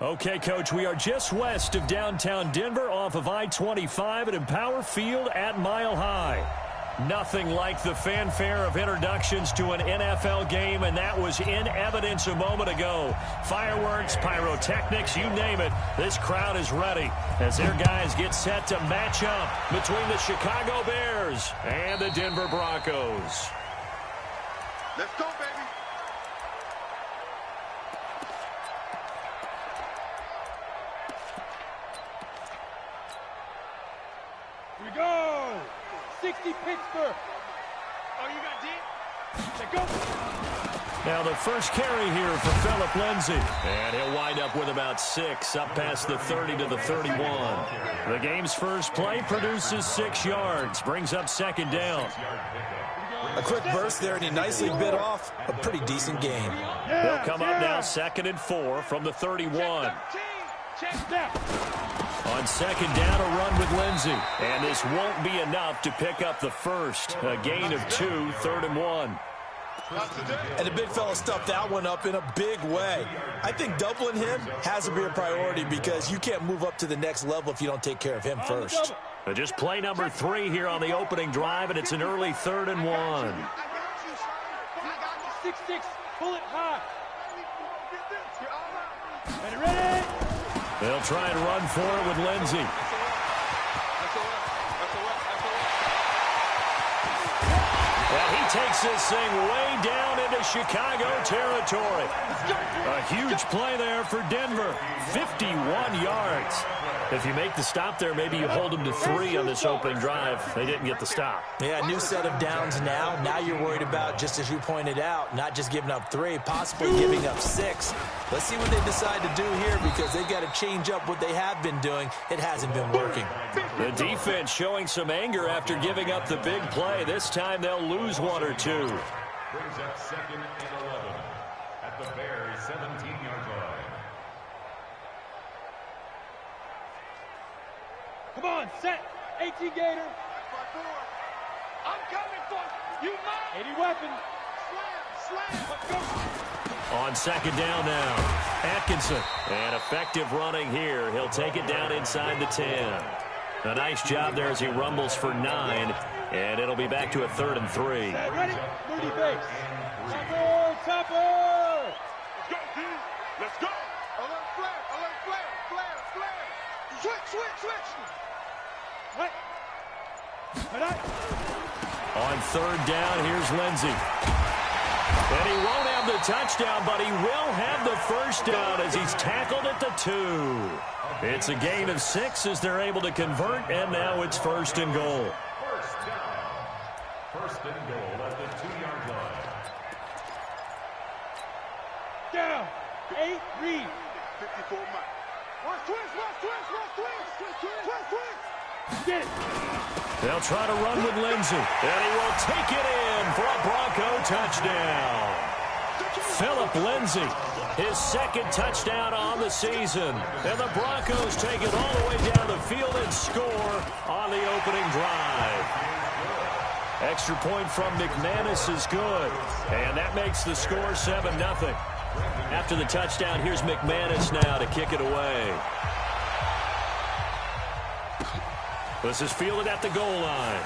Okay, Coach, we are just west of downtown Denver off of I-25 at Empower Field at Mile High. Nothing like the fanfare of introductions to an NFL game, and that was in evidence a moment ago. Fireworks, pyrotechnics, you name it, this crowd is ready as their guys get set to match up between the Chicago Bears and the Denver Broncos. Let's go, baby. Here we go. 60 Pittsburgh. Oh, you got deep? Let's go. Now the first carry here for Phillip Lindsay. And he'll wind up with about 6, up past the 30 to the 31. The game's first play produces 6 yards, brings up second down. A quick burst there, and he nicely bit off a pretty decent game. They'll come up now 2nd and 4 from the 31. On second down, a run with Lindsay. And this won't be enough to pick up the first. A gain of 2, 3rd and 1. And the big fella stuffed that one up in a big way. I think doubling him has to be a priority because you can't move up to the next level if you don't take care of him first. Just play number 3 here on the opening drive, and it's an early 3rd and 1. 6-6, pull it high. Ready? They'll try and run for it with Lindsay. Well, he takes this thing way down into Chicago territory. A huge play there for Denver. 51 yards. If you make the stop there, maybe you hold them to 3 on this opening drive. They didn't get the stop. Yeah, new set of downs now. Now you're worried about, just as you pointed out, not just giving up 3, possibly giving up 6. Let's see what they decide to do here because they've got to change up what they have been doing. It hasn't been working. The defense showing some anger after giving up the big play. This time they'll lose 1 or 2. Brings up 2nd and 11 at the Bears' 17-yard line. Come on, set. 18 Gator. I'm coming for you. Mine. 80 weapons. Slam. Let's go. On second down now, Atkinson. And effective running here. He'll take it down inside the 10. A nice job there as he rumbles for 9. And it'll be back to a 3rd and 3. Ready? 30 base. Topper. Let's go, D. Let's go. Alert flare. Switch. Right. On 3rd down, here's Lindsay. And he won't have the touchdown, but he will have the first down as he's tackled at the 2. It's a gain of 6 as they're able to convert, and now it's 1st and goal. First and goal at the 2-yard line. Down. 8, read. 54 Mike. Watch twist. Get it. They'll try to run with Lindsay, and he will take it in for a Bronco touchdown. Phillip Lindsay, his 2nd touchdown on the season. And the Broncos take it all the way down the field and score on the opening drive. Extra point from McManus is good, and that makes the score 7-0. After the touchdown, here's McManus now to kick it away. This is fielded at the goal line.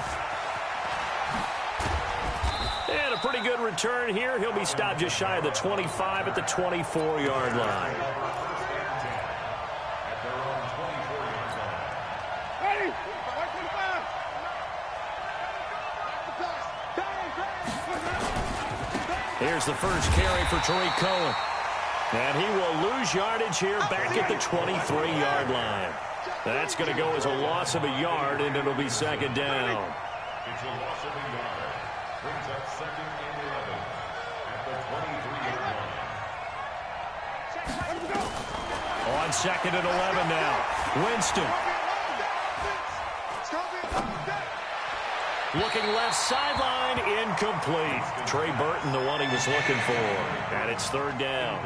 And a pretty good return here. He'll be stopped just shy of the 25 at the 24-yard line. Ready? Here's the first carry for Tariq Cohen. And he will lose yardage here back at the 23-yard line. That's going to go as a loss of a yard, and it'll be 2nd down. It's a loss of a yard. Brings up 2nd and 11 at the 23-yard line. On 2nd and 11 now, Winston. Looking left sideline, incomplete. Trey Burton, the one he was looking for. And it's third down.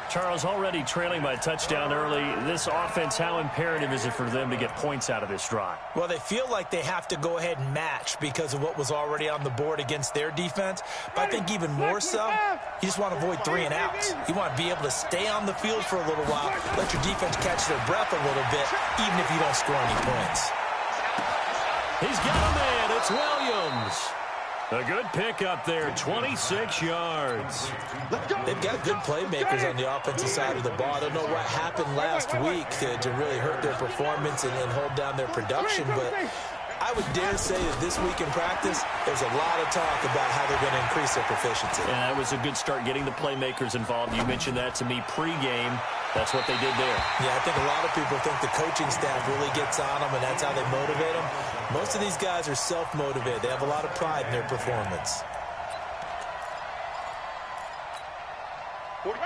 Charles, already trailing by a touchdown early. This offense, how imperative is it for them to get points out of this drive? Well, they feel like they have to go ahead and match because of what was already on the board against their defense. But I think even more so, you just want to avoid 3 and outs. You want to be able to stay on the field for a little while, let your defense catch their breath a little bit, even if you don't score any points. He's got a man. It's Williams. A good pickup there, 26 yards. They've got good playmakers on the offensive side of the ball. I don't know what happened last week to really hurt their performance and hold down their production, but I would dare say that this week in practice, there's a lot of talk about how they're going to increase their proficiency. Yeah, that was a good start getting the playmakers involved. You mentioned that to me pregame. That's what they did there. Yeah, I think a lot of people think the coaching staff really gets on them, and that's how they motivate them. Most of these guys are self-motivated. They have a lot of pride in their performance.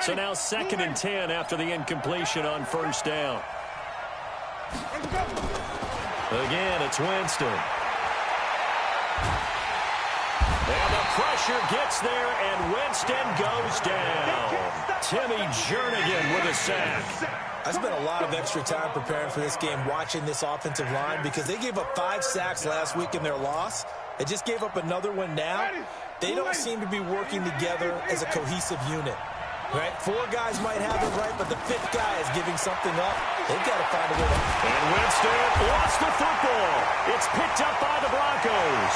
So now 2nd and 10 after the incompletion on first down. Again, it's Winston. And the pressure gets there, and Winston goes down. Timmy Jernigan with a sack. I spent a lot of extra time preparing for this game, watching this offensive line, because they gave up 5 sacks last week in their loss. They just gave up another one now. They don't seem to be working together as a cohesive unit. Right? 4 guys might have it right, but the 5th guy is giving something up. They've got to find a way to... And Winston lost the football. It's picked up by the Broncos.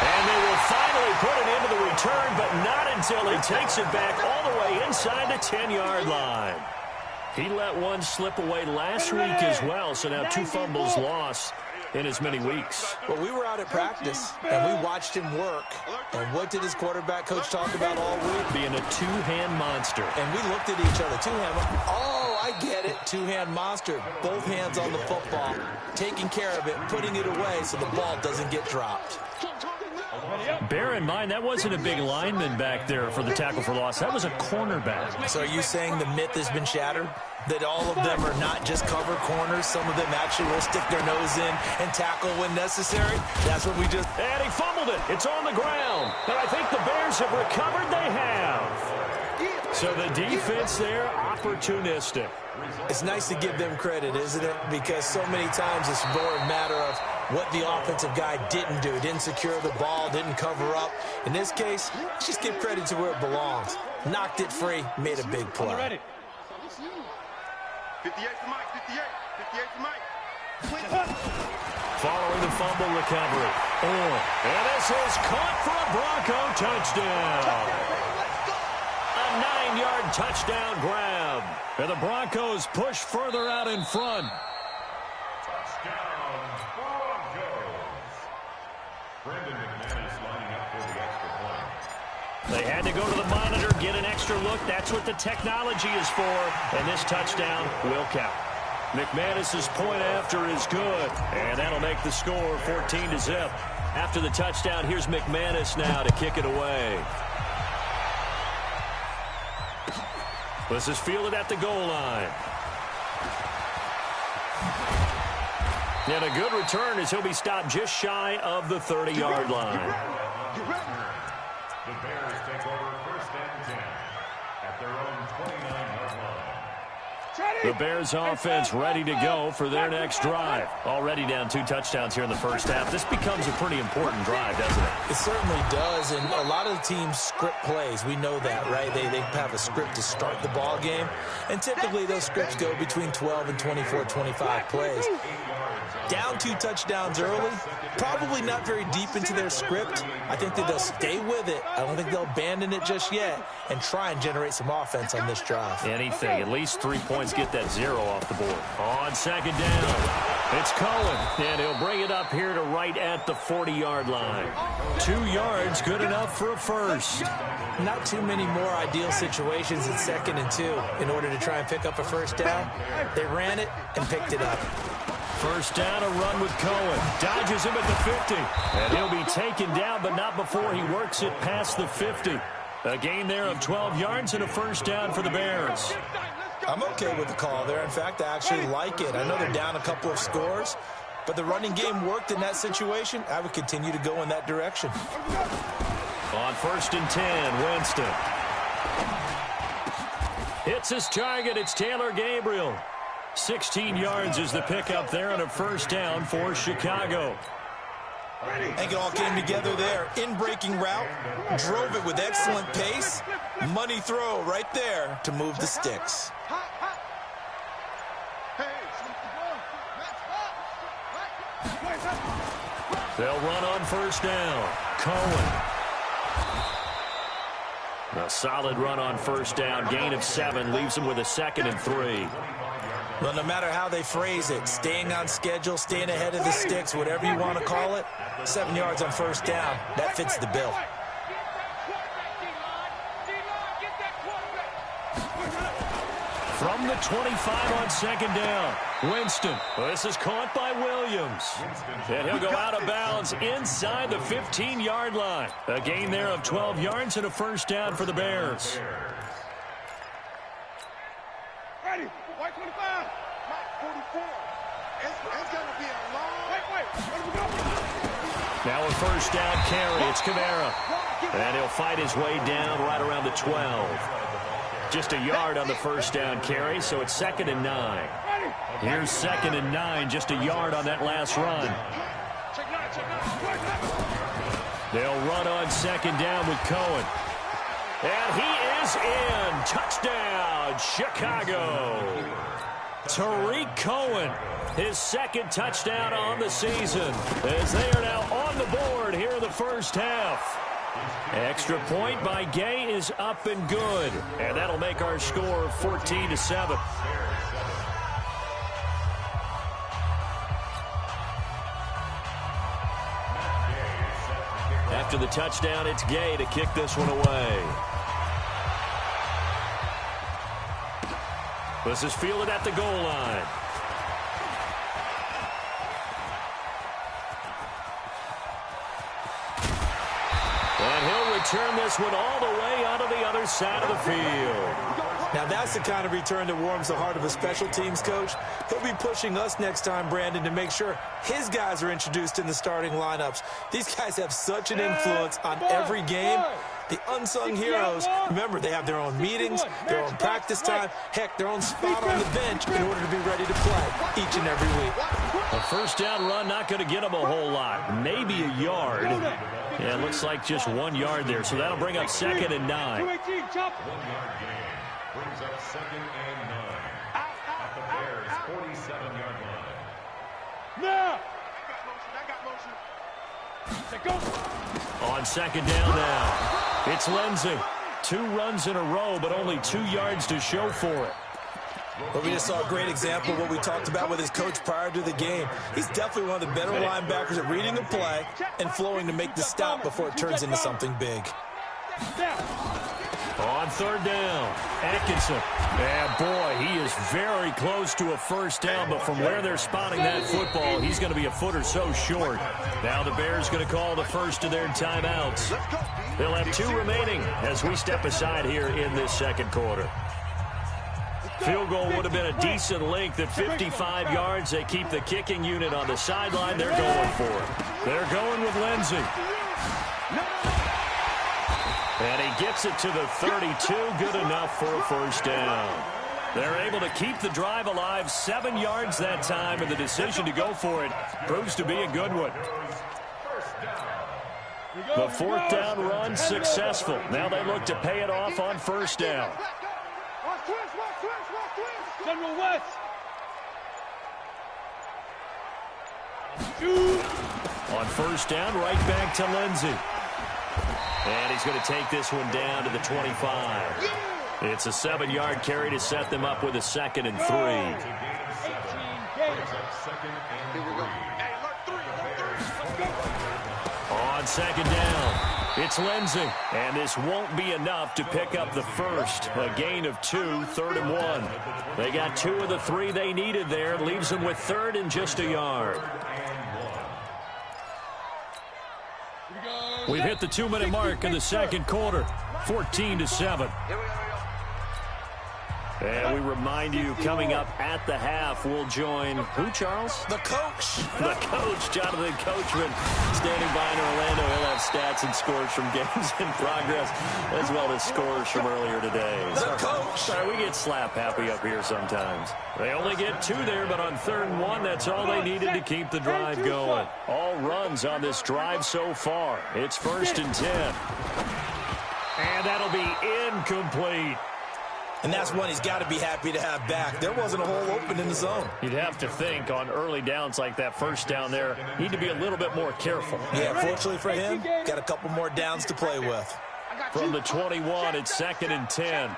And they will finally put it into the return, but not until he takes it back all the way inside the 10-yard line. He let one slip away last week as well, so now 2 fumbles lost in as many weeks. Well, we were out at practice, and we watched him work. And what did his quarterback coach talk about all week? Being a 2-hand monster. And we looked at each other. 2-hand. Oh, I get it. 2-hand monster. Both hands on the football, taking care of it, putting it away so the ball doesn't get dropped. Bear in mind, that wasn't a big lineman back there for the tackle for loss. That was a cornerback. So are you saying the myth has been shattered? That all of them are not just cover corners? Some of them actually will stick their nose in and tackle when necessary? That's what we just... And he fumbled it. It's on the ground. And I think the Bears have recovered. They have. So the defense there, opportunistic. It's nice to give them credit, isn't it? Because so many times it's more a matter of what the offensive guy didn't do. Didn't secure the ball, didn't cover up. In this case, let's just give credit to where it belongs. Knocked it free, made a big play. 58 to Mike, 58 to Mike. Following the fumble recovery. And this is caught for a Bronco touchdown. A 9-yard touchdown grab. And the Broncos push further out in front. Touchdown, Broncos. Brendan McManus lining up for the extra point. They had to go to the monitor, get an extra look. That's what the technology is for. And this touchdown will count. McManus's point after is good. And that'll make the score 14-0. After the touchdown, here's McManus now to kick it away. This is fielded at the goal line. And a good return as he'll be stopped just shy of the 30-yard line. The Bears take over 1st and 10 at their own 29-yard line. The Bears offense ready to go for their next drive. Already down 2 touchdowns here in the first half. This becomes a pretty important drive, doesn't it? It certainly does, and a lot of the teams script plays. We know that, right? They have a script to start the ball game, and typically those scripts go between 12 and 24, 25 plays. Down 2 touchdowns early, probably not very deep into their script. I think that they'll stay with it. I don't think they'll abandon it just yet and try and generate some offense on this drive. Anything, at least 3 points, get that 0 off the board. On 2nd down, it's Cullen, and he'll bring it up here to right at the 40-yard line. 2 yards, good enough for a first. Not too many more ideal situations in 2nd and 2 in order to try and pick up a first down. They ran it and picked it up. First down, a run with Cohen. Dodges him at the 50. And he'll be taken down, but not before he works it past the 50. A gain there of 12 yards and a first down for the Bears. I'm okay with the call there. In fact, I actually like it. I know they're down a couple of scores, but the running game worked in that situation. I would continue to go in that direction. On 1st and 10, Winston. Hits his target. It's Taylor Gabriel. 16 yards is the pickup there on a first down for Chicago. I think it all came together there. In-breaking route, drove it with excellent pace. Money throw right there to move the sticks. They'll run on first down. Cohen. A solid run on first down. Gain of 7 leaves them with a 2nd and 3. Well, no matter how they phrase it, staying on schedule, staying ahead of the sticks, whatever you want to call it, 7 yards on first down, that fits the bill. From the 25 on 2nd down, Winston. This is caught by Williams. And he'll go out of bounds inside the 15-yard line. A gain there of 12 yards and a first down for the Bears. Ready. White 25. Mike 44. It's going to be a long... Wait. Let him go. Now a first down carry. It's Kamara. And he'll fight his way down right around the 12. Just a yard on the first down carry, so it's 2nd and 9. Here's 2nd and 9, just a yard on that last run. They'll run on 2nd down with Cohen. And he is in. Touchdown, Chicago. Tariq Cohen, his 2nd touchdown on the season, as they are now on the board here in the first half. Extra point by Gay is up and good. And that'll make our score 14-7. After the touchdown, it's Gay to kick this one away. This is fielded at the goal line. And he'll return this one all the way onto the other side of the field. Now that's the kind of return that warms the heart of a special teams coach. He'll be pushing us next time, Brandon, to make sure his guys are introduced in the starting lineups. These guys have such an influence on every game. The unsung heroes, remember, they have their own meetings, their own practice time, heck, their own spot on the bench in order to be ready to play each and every week. A first down run, not going to get them a whole lot. Maybe a yard. Yeah, it looks like just 1 yard there, so that'll bring up 2nd and 9. 1 yard gain brings up 2nd and 9 at the Bears' 47-yard line. Now. On 2nd down now, it's Lindsey. 2 runs in a row, but only 2 yards to show for it. Well, we just saw a great example of what we talked about with his coach prior to the game. He's definitely one of the better linebackers at reading a play and flowing to make the stop before it turns into something big. On 3rd down, Atkinson. And boy, he is very close to a first down, but from where they're spotting that football, he's going to be a foot or so short. Now the Bears going to call the first of their timeouts. They'll have 2 remaining as we step aside here in this 2nd quarter. Field goal would have been a decent length at 55 yards. They keep the kicking unit on the sideline. They're going for it. They're going with Lindsey. And he gets it to the 32. Good enough for a first down. They're able to keep the drive alive. 7 yards that time, and the decision to go for it proves to be a good one. The 4th down run successful. Now they look to pay it off on first down. General West. On first down, right back to Lindsey. And he's going to take this one down to the 25. It's a 7-yard carry to set them up with a 2nd and 3. On 2nd down, it's Lindsey. And this won't be enough to pick up the first. A gain of 2, 3rd and 1. They got 2 of the 3 they needed there. Leaves them with 3rd and just a yard. We've hit the 2-minute mark in the 2nd quarter. 14-7. And we remind you, coming up at the half, we'll join who, Charles? The coach. The coach, Jonathan Coachman, standing by in Orlando. He'll have stats and scores from games in progress, as well as scores from earlier today. The coach. Sorry, we get slap happy up here sometimes. They only get 2 there, but on 3rd and 1, that's all they needed to keep the drive going. All runs on this drive so far. It's 1st and 10. And that'll be incomplete. And that's one he's got to be happy to have back. There wasn't a hole open in the zone. You'd have to think on early downs like that, first down there, need to be a little bit more careful. Yeah, fortunately for him, got a couple more downs to play with. From the 21, it's 2nd and 10.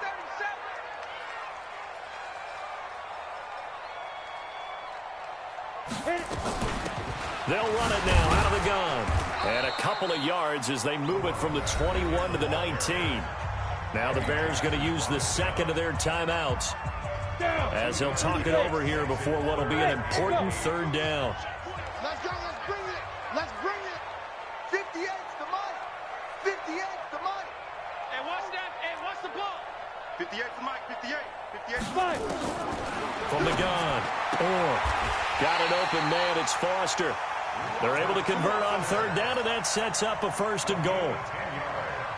They'll run it now out of the gun. And a couple of yards as they move it from the 21 to the 19. Now the Bears going to use the 2nd of their timeouts as they'll talk it over here before what will be an important 3rd down. Let's go. Let's bring it. Let's bring it. 58's the mic. 58's the mic. Hey, watch that. Hey, watch the ball. 58's the mic. 58. 58's the Five. From the gun. Got an open man. It's Foster. They're able to convert on 3rd down, and that sets up a 1st and goal.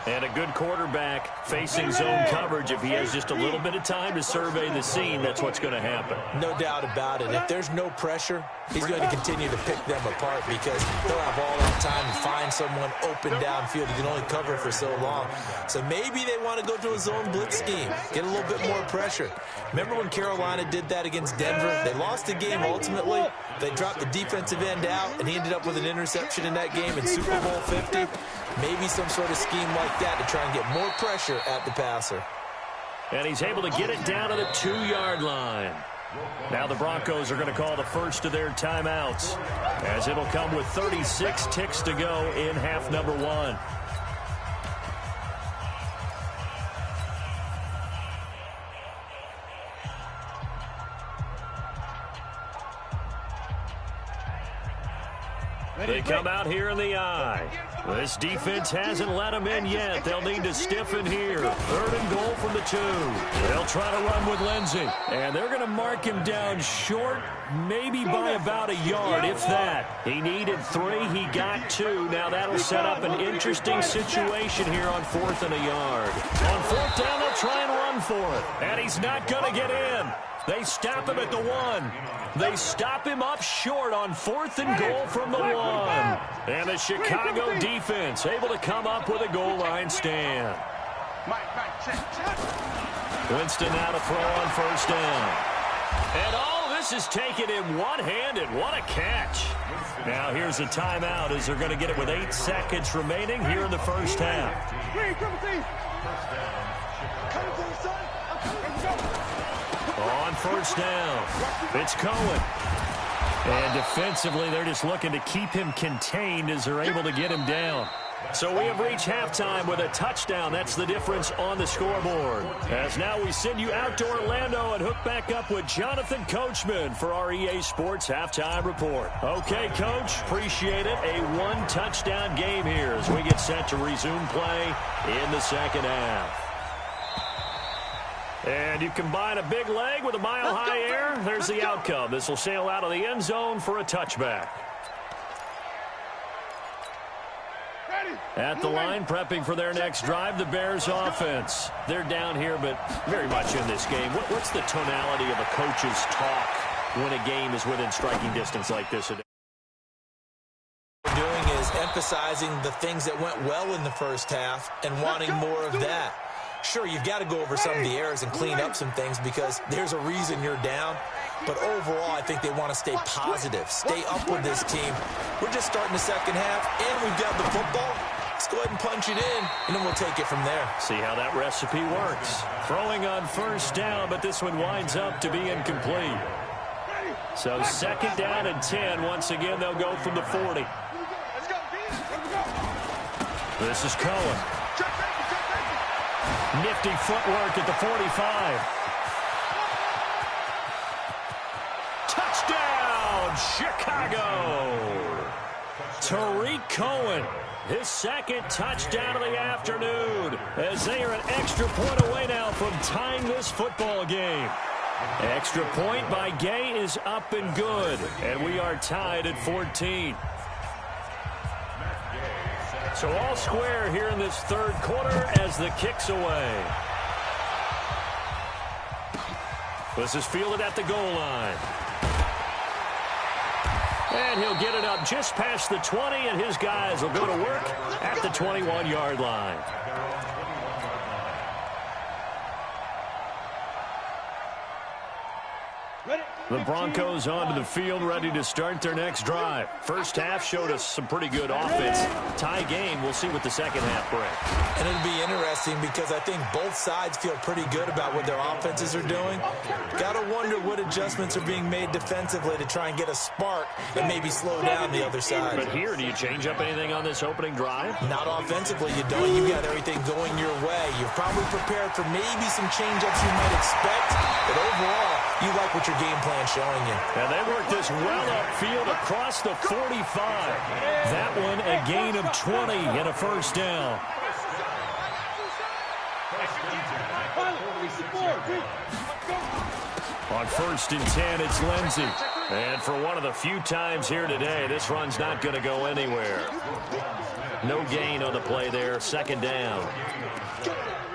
And a good quarterback facing zone coverage. If he has just a little bit of time to survey the scene, that's what's going to happen. No doubt about it. If there's no pressure, he's going to continue to pick them apart because he'll have all that time to find someone open downfield. He can only cover for so long. So maybe they want to go to a zone blitz scheme, get a little bit more pressure. Remember when Carolina did that against Denver? They lost the game ultimately. They dropped the defensive end out, and he ended up with an interception in that game in Super Bowl 50. Maybe some sort of scheme like that to try and get more pressure at the passer. And he's able to get it down to the 2-yard line. Now the Broncos are going to call the first of their timeouts, as it'll come with 36 ticks to go in half number 1. They come out here in the eye. This defense hasn't let them in yet. They'll need to stiffen here. 3rd and goal from the 2. They'll try to run with Lindsey. And they're going to mark him down short, maybe by about a yard, if that. He needed 3. He got 2. Now that'll set up an interesting situation here on 4th and a yard. On 4th down, they'll try and run for it. And he's not going to get in. They stop him at the 1. They stop him up short on 4th and goal from the 1. And the Chicago defense able to come up with a goal line stand. Winston now to throw on 1st down. And all this is taken in one-handed. What a catch. Now here's a timeout as they're going to get it with 8 seconds remaining here in the first half. On 1st down, it's Cohen. And defensively, they're just looking to keep him contained as they're able to get him down. So we have reached halftime with a touchdown. That's the difference on the scoreboard. As now we send you out to Orlando and hook back up with Jonathan Coachman for our EA Sports Halftime Report. Okay, Coach, appreciate it. A 1-touchdown game here as we get set to resume play in the 2nd half. And you combine a big leg with a mile-high air, there's the outcome. This will sail out of the end zone for a touchback. At the line, prepping for their next drive, the Bears offense. They're down here, but very much in this game. What's the tonality of a coach's talk when a game is within striking distance like this? What they're doing is emphasizing the things that went well in the first half and wanting more of that. Sure, you've got to go over some of the errors and clean up some things because there's a reason you're down. But overall, I think they want to stay positive, stay up with this team. We're just starting the second half, and we've got the football. Let's go ahead and punch it in, and then we'll take it from there. See how that recipe works. Throwing on 1st down, but this one winds up to be incomplete. So 2nd down and 10. Once again, they'll go from the 40. This is Cohen. Nifty footwork at the 45. Touchdown, Chicago. Tariq Cohen, his second touchdown of the afternoon, as they are an extra point away now from tying this football game. Extra point by Gay is up and good, and we are tied at 14. So all square here in this third quarter as the kick's away. This is fielded at the goal line. And he'll get it up just past the 20, and his guys will go to work at the 21-yard line. The Broncos onto the field, ready to start their next drive. First half showed us some pretty good offense. Tie game, we'll see what the second half brings. And it'll be interesting because I think both sides feel pretty good about what their offenses are doing. Got to wonder what adjustments are being made defensively to try and get a spark and maybe slow down the other side. But here, do you change up anything on this opening drive? Not offensively, you don't. You got everything going your way. You're probably prepared for maybe some change-ups you might expect, but overall, you like what your game plan's showing you. And they work this well upfield across the 45. That one a gain of 20 and a first down. On 1st and 10, it's Lindsey. And for one of the few times here today, this run's not going to go anywhere. No gain on the play there, second down.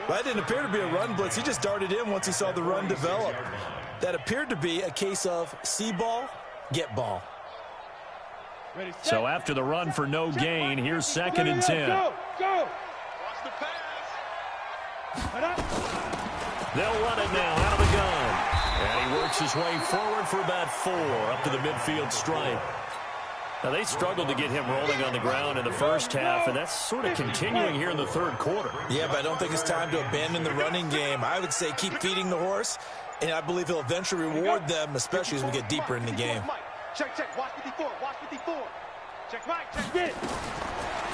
Well, that didn't appear to be a run blitz. He just darted in once he saw the run develop. That appeared to be a case of see ball, get ball. So after the run for no gain, here's 2nd and 10. Go! Watch the pass. They'll run it now out of the gun. And he works his way forward for about 4 up to the midfield stripe. Now, they struggled to get him rolling on the ground in the first half, and that's sort of continuing here in the third quarter. Yeah, but I don't think it's time to abandon the running game. I would say keep feeding the horse, and I believe he'll eventually reward them, especially as we get deeper in the game. Check. Watch 54. Watch 54. Check right, check it.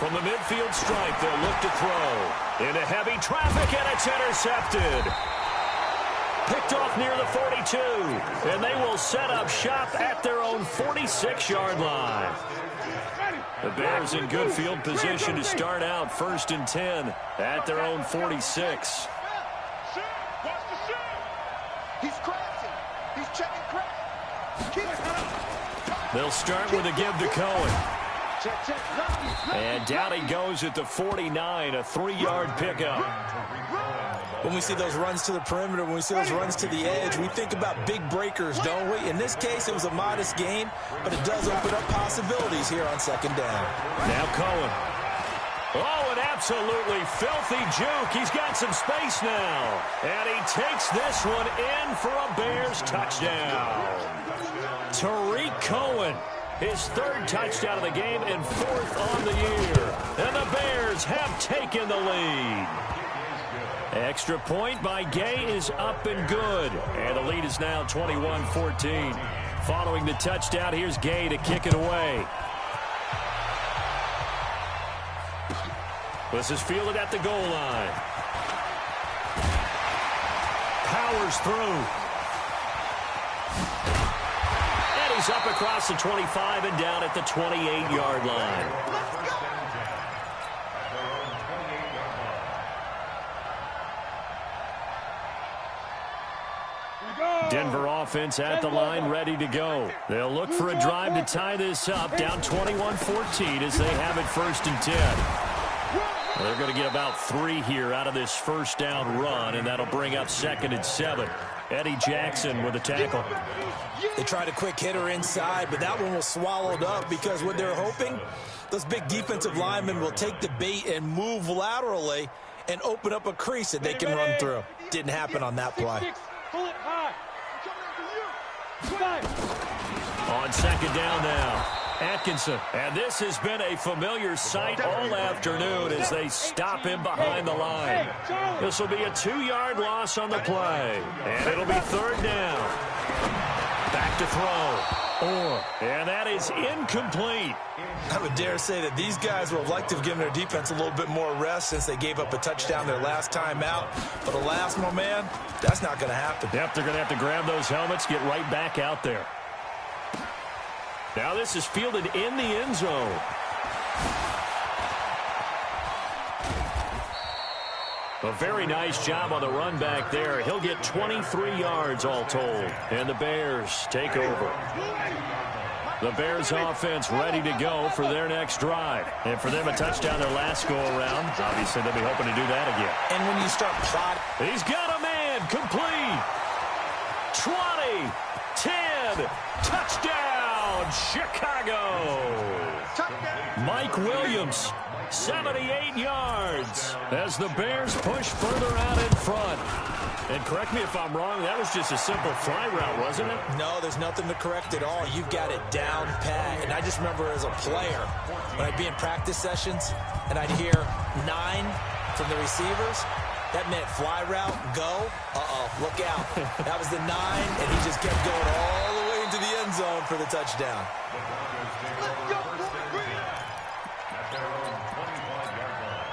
From the midfield stripe, they'll look to throw. Into heavy traffic, and it's intercepted. Picked off near the 42, and they will set up shop at their own 46-yard line. The Bears in good field position to start out 1st and 10 at their own 46. He's crashing. He's checking crash. They'll start with a give to Cohen. Check. And down he goes at the 49, a 3-yard pickup. When we see those runs to the perimeter, when we see those runs to the edge, we think about big breakers, don't we? In this case, it was a modest gain, but it does open up possibilities here on 2nd down. Now Cohen. Oh, an absolutely filthy juke. He's got some space now. And he takes this one in for a Bears touchdown. Tariq Cohen, his 3rd touchdown of the game and 4th on the year. And the Bears have taken the lead. Extra point by Gay is up and good. And the lead is now 21-14. Following the touchdown, here's Gay to kick it away. This is fielded at the goal line. Powers through. And he's up across the 25 and down at the 28-yard line. Denver offense at the line, ready to go. They'll look for a drive to tie this up, down 21-14 as they have it 1st and 10. Well, they're going to get about 3 here out of this first down run, and that'll bring up 2nd and 7. Eddie Jackson with a tackle. They tried a quick hitter inside, but that one was swallowed up because what they're hoping, those big defensive linemen will take the bait and move laterally and open up a crease that they can run through. Didn't happen on that play. Pull it high. On 2nd down now, Atkinson. And this has been a familiar sight all afternoon as they stop him behind the line. This will be a 2-yard loss on the play. And it'll be 3rd down. Back to throw. And that is incomplete. I would dare say that these guys would have liked to have given their defense a little bit more rest since they gave up a touchdown their last time out. But alas, my man, that's not going to happen. Yep, they're going to have to grab those helmets, get right back out there. Now this is fielded in the end zone. A very nice job on the run back there. He'll get 23 yards all told. And the Bears take over. The Bears offense ready to go for their next drive. And for them, a touchdown their last go-around. Obviously, they'll be hoping to do that again. And when you start plotting. He's got a man. Complete. 20. 10. Touchdown, Chicago. Mike Williams. 78 yards as the Bears push further out in front. And correct me if I'm wrong, that was just a simple fly route, wasn't it? No, there's nothing to correct at all. You've got it down pat. And I just remember as a player, when I'd be in practice sessions and I'd hear 9 from the receivers, that meant fly route, go. Look out. That was the 9, and he just kept going all the way into the end zone for the touchdown. Let's go, bring it up. At their own 25-yard line.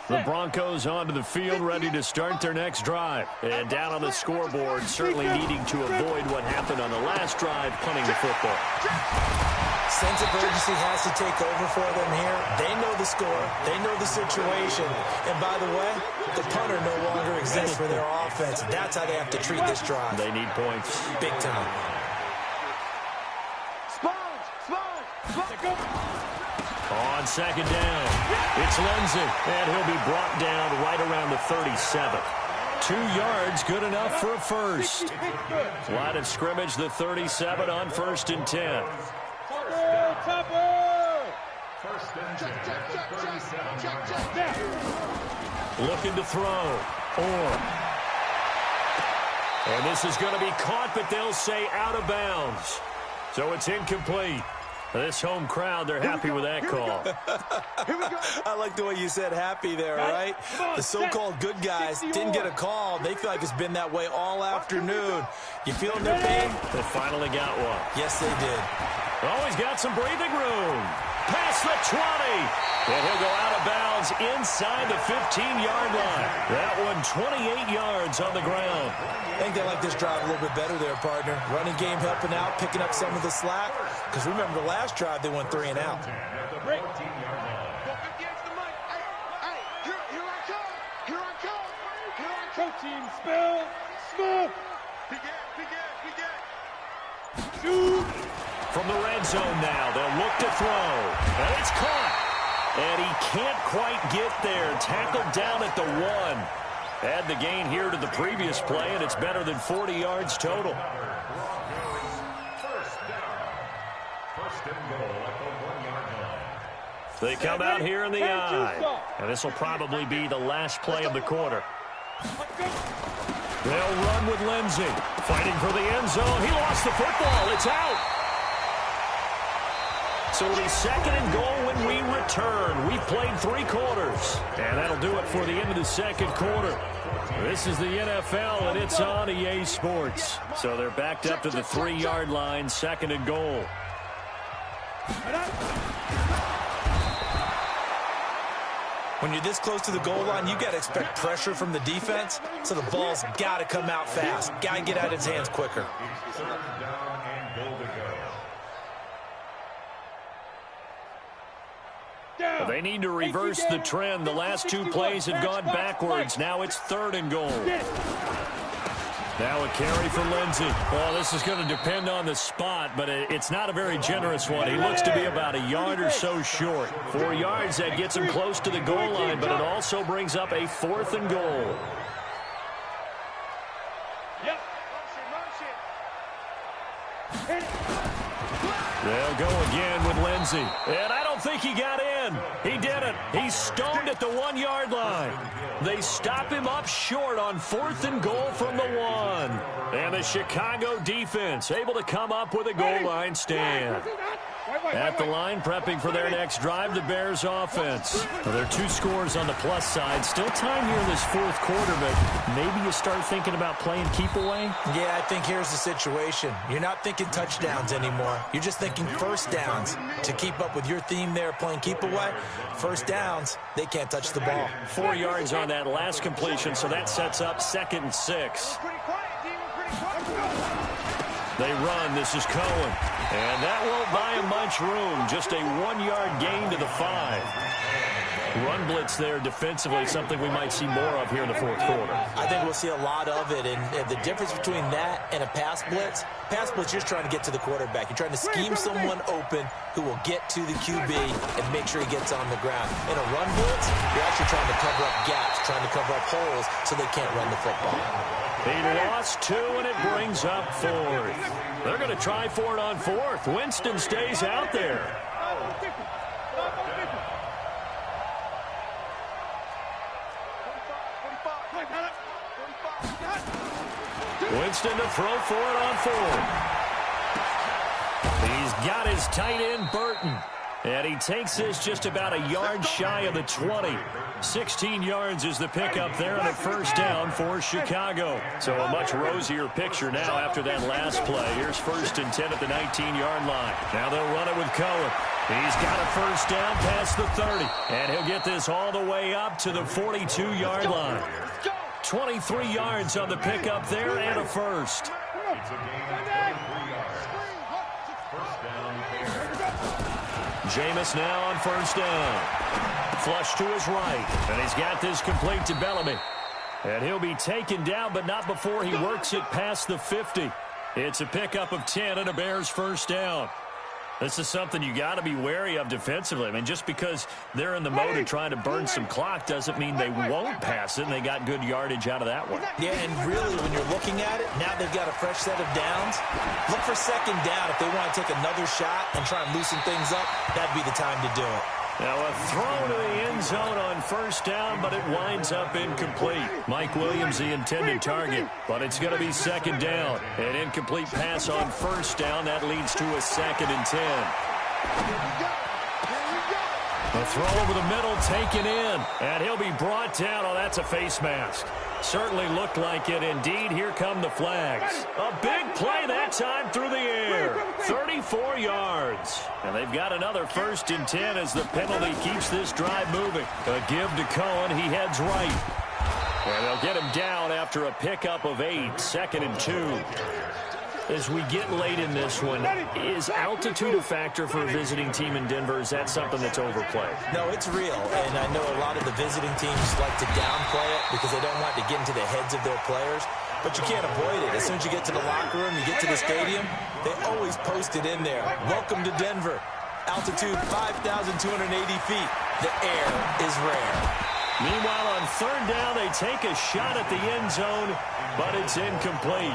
The Broncos onto the field, ready to start their next drive. And down on the scoreboard, certainly needing to avoid what happened on the last drive, punting the football. Sense of urgency has to take over for them here. They know the score. They know the situation. And by the way, the punter no longer exists for their offense. That's how they have to treat this drive. They need points. Big time. On second down, it's Lindsey, and he'll be brought down right around the 37. 2 yards, good enough for a first. Line of scrimmage, the 37 on 1st and 10. First and 10 at the 37-yard line. Looking to throw. And this is going to be caught, but they'll say out of bounds. So it's incomplete. This home crowd, they're happy with that call. I like the way you said happy there, right? The so-called good guys didn't get a call. They feel like it's been that way all afternoon. You feeling their pain? They finally got one. Yes, they did. Oh, he's got some breathing room. Past the 20. And he'll go out of bounds inside the 15-yard line. That one 28 yards on the ground. I think they like this drive a little bit better there, partner. Running game helping out, picking up some of the slack. Because remember the last drive, they went 3 and out. Here I come. Team spell. Smoke. Shoot. From the red zone now, they'll look to throw. And it's caught. And he can't quite get there. Tackled down at the 1. Add the gain here to the previous play, and it's better than 40 yards total. First and goal at the 1-yard line. They come out here in the eye. And this will probably be the last play of the quarter. They'll run with Lindsey. Fighting for the end zone. He lost the football. It's out. So it'll be 2nd and goal when we return. We've played 3 quarters. And that'll do it for the end of the 2nd quarter. This is the NFL, and it's on EA Sports. So they're backed up to the 3-yard line, 2nd and goal. When you're this close to the goal line, you got to expect pressure from the defense. So the ball's got to come out fast. Got to get out of his hands quicker. 3rd down and goal to go. They need to reverse the trend. The last 2 plays have gone backwards. Now it's 3rd and goal. Now a carry for Lindsey. Well, this is going to depend on the spot, but it's not a very generous one. He looks to be about a yard or so short. 4 yards, that gets him close to the goal line, but it also brings up a 4th and goal. They'll go again with Lindsey. And I don't think he got in. He didn't. He's stoned at the 1-yard line. They stop him up short on 4th and goal from the 1. And the Chicago defense able to come up with a goal line stand. At the line, prepping for their next drive, the Bears offense. Well, there are 2 scores on the plus side. Still time here in this 4th quarter, but maybe you start thinking about playing keep away? Yeah, I think here's the situation. You're not thinking touchdowns anymore. You're just thinking first downs. To keep up with your theme there, playing keep away, first downs, they can't touch the ball. 4 yards on that last completion, so that sets up 2nd and 6. Pretty quiet, team. They run. This is Cohen. And that won't buy him much room. Just a 1-yard gain to the 5. Run blitz there defensively, something we might see more of here in the fourth quarter. I think we'll see a lot of it, and the difference between that and a pass blitz, you're trying to get to the quarterback. You're trying to scheme someone open who will get to the QB and make sure he gets on the ground. In a run blitz, you're actually trying to cover up gaps, trying to cover up holes so they can't run the football. He lost 2, and it brings up 4th. They're going to try for it on 4th. Winston stays out there. Winston to throw for it on 4th. He's got his tight end, Burton. And he takes this just about a yard shy of the 20. 16 yards is the pickup there on a first down for Chicago. So a much rosier picture now after that last play. Here's 1st and 10 at the 19-yard line. Now they'll run it with Cohen. He's got a first down past the 30. And he'll get this all the way up to the 42-yard line. 23 yards on the pickup there and a first. It's a gain of 23 yards. First down. Jameis now on first down. Flush to his right. And he's got this complete to Bellamy. And he'll be taken down, but not before he works it past the 50. It's a pickup of 10 and a Bears first down. This is something you got to be wary of defensively. I mean, just because they're in the mode of trying to burn some clock doesn't mean they won't pass it, and they got good yardage out of that one. Yeah, and really, when you're looking at it, now they've got a fresh set of downs. Look for second down. If they want to take another shot and try and loosen things up, that'd be the time to do it. Now a throw to the end zone on first down, but it winds up incomplete. Mike Williams, the intended target, but it's going to be second down. An incomplete pass on first down. That leads to a 2nd and 10. The throw over the middle taken in, and he'll be brought down. Oh, that's a face mask. Certainly looked like it. Indeed, here come the flags. A big play that time through the air. 34 yards. And they've got another 1st and 10 as the penalty keeps this drive moving. A give to Cohen. He heads right. And they'll get him down after a pickup of 8. 2nd and 2. As we get late in this one, is altitude a factor for a visiting team in Denver? Is that something that's overplayed? No, it's real, and I know a lot of the visiting teams like to downplay it because they don't want to get into the heads of their players, but you can't avoid it. As soon as you get to the locker room, you get to the stadium, they always post it in there. Welcome to Denver. Altitude 5,280 feet. The air is rare. Meanwhile, on 3rd down, they take a shot at the end zone, but it's incomplete.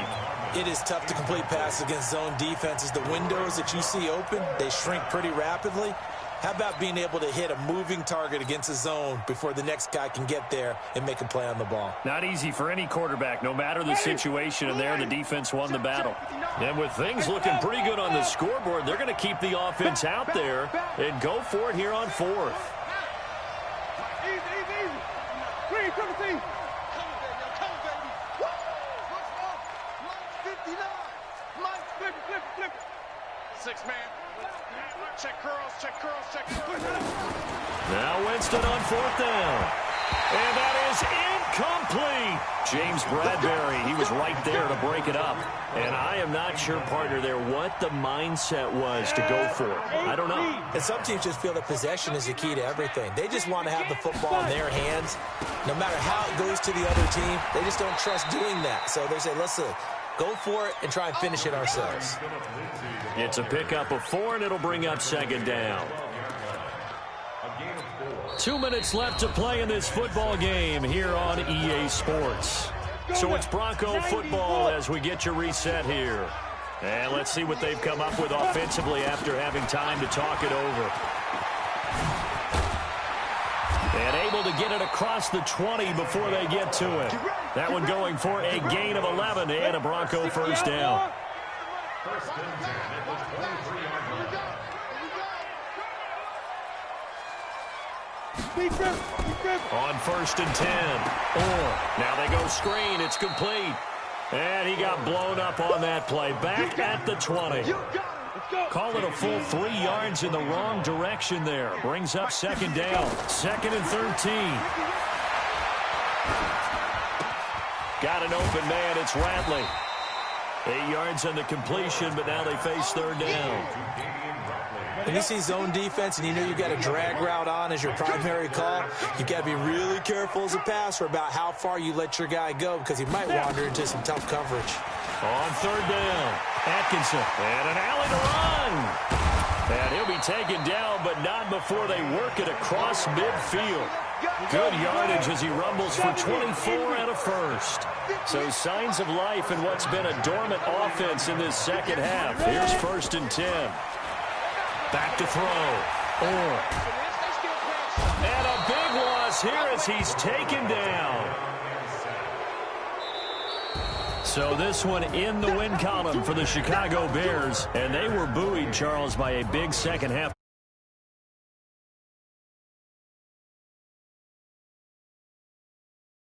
It is tough to complete passes against zone defenses. The windows that you see open, they shrink pretty rapidly. How about being able to hit a moving target against a zone before the next guy can get there and make a play on the ball? Not easy for any quarterback, no matter the situation, and there the defense won the battle. And with things looking pretty good on the scoreboard, they're going to keep the offense out there and go for it here on 4th. Easy. 6-man. Check curls. Now Winston on 4th down. And that is incomplete. James Bradbury, he was right there to break it up. And I am not sure, partner, there what the mindset was to go for it. I don't know. And some teams just feel that possession is the key to everything. They just want to have the football in their hands. No matter how it goes to the other team, they just don't trust doing that. So they say, listen, go for it and try and finish it ourselves. It's a pickup of 4, and it'll bring up 2nd down. 2 minutes left to play in this football game here on EA Sports. So it's Bronco football as we get you reset here. And let's see what they've come up with offensively after having time to talk it over. And able to get it across the 20 before they get to it. That one going for a gain of 11 and a Bronco first down. First and 10 at the 23-yard line. On 1st and 10. Now they go screen. It's complete. And he got blown up on that play. Back at the 20. Call it a full 3 yards in the wrong direction there. Brings up 2nd down. 2nd and 13. Got an open man. It's Ratley. 8 yards on the completion, but now they face third down. When you see zone defense and you know you've got a drag route on as your primary call, you've got to be really careful as a passer about how far you let your guy go because he might wander into some tough coverage. On third down, Atkinson, and an alley to run. And he'll be taken down, but not before they work it across midfield. Good yardage as he rumbles for 24 and a first. So signs of life in what's been a dormant offense in this second half. Here's 1st and 10. Back to throw. And a big loss here as he's taken down. So this one in the win column for the Chicago Bears. And they were buoyed, Charles, by a big second half.